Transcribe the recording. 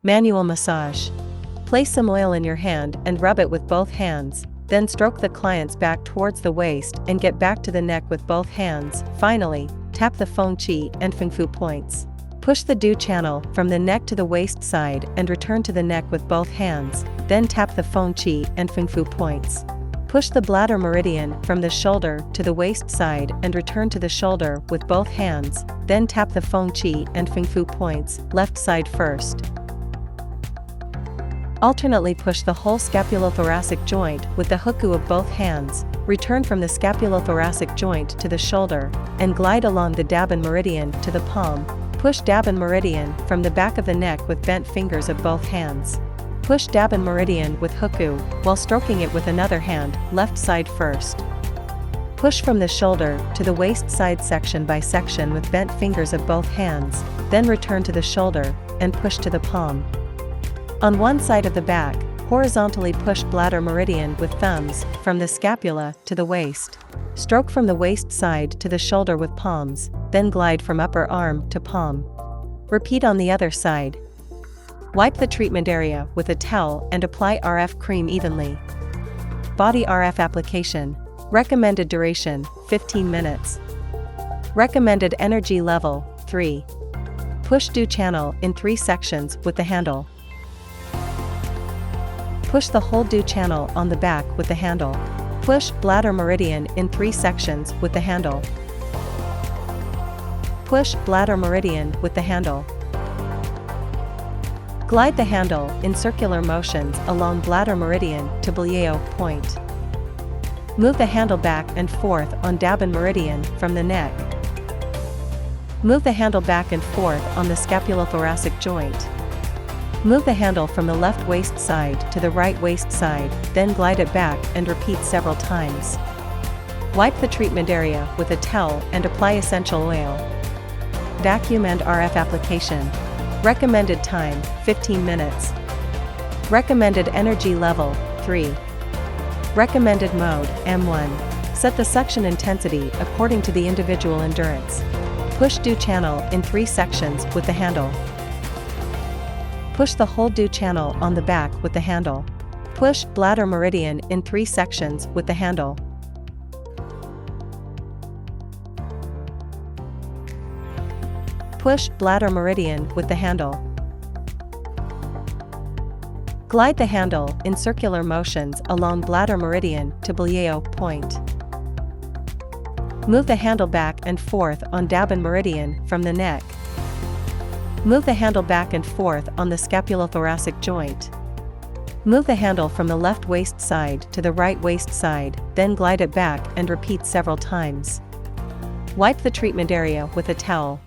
Manual massage. Place some oil in your hand and rub it with both hands, then stroke the client's back towards the waist and get back to the neck with both hands. Finally, tap the Feng Qi and Feng Fu points. Push the Du channel from the neck to the waist side and return to the neck with both hands, then tap the Feng Qi and Feng Fu points. Push the bladder meridian from the shoulder to the waist side and return to the shoulder with both hands, then tap the Feng Qi and Feng Fu points, left side first. Alternately push the whole scapulothoracic joint with the huku of both hands, return from the scapulothoracic joint to the shoulder, and glide along the Daban meridian to the palm. Push Daban meridian from the back of the neck with bent fingers of both hands. Push Daban meridian with huku, while stroking it with another hand, left side first. Push from the shoulder to the waist side section by section with bent fingers of both hands, then return to the shoulder, and push to the palm. On one side of the back, horizontally push bladder meridian with thumbs, from the scapula to the waist. Stroke from the waist side to the shoulder with palms, then glide from upper arm to palm. Repeat on the other side. Wipe the treatment area with a towel and apply RF cream evenly. Body RF application. Recommended duration, 15 minutes. Recommended energy level, 3. Push Du channel in 3 sections with the handle. Push the whole Du channel on the back with the handle. Push bladder meridian in 3 sections with the handle. Push bladder meridian with the handle. Glide the handle in circular motions along bladder meridian to Blieo point. Move the handle back and forth on Daban meridian from the neck. Move the handle back and forth on the scapulothoracic joint. Move the handle from the left waist side to the right waist side, then glide it back and repeat several times. Wipe the treatment area with a towel and apply essential oil. Vacuum and RF application. Recommended time, 15 minutes. Recommended energy level, 3. Recommended mode, M1. Set the suction intensity according to the individual endurance. Push Du channel in 3 sections with the handle. Push the whole Du channel on the back with the handle. Push bladder meridian in 3 sections with the handle. Push bladder meridian with the handle. Glide the handle in circular motions along bladder meridian to Blieo point. Move the handle back and forth on Daban meridian from the neck. Move the handle back and forth on the scapulothoracic joint. Move the handle from the left waist side to the right waist side, then glide it back and repeat several times. Wipe the treatment area with a towel.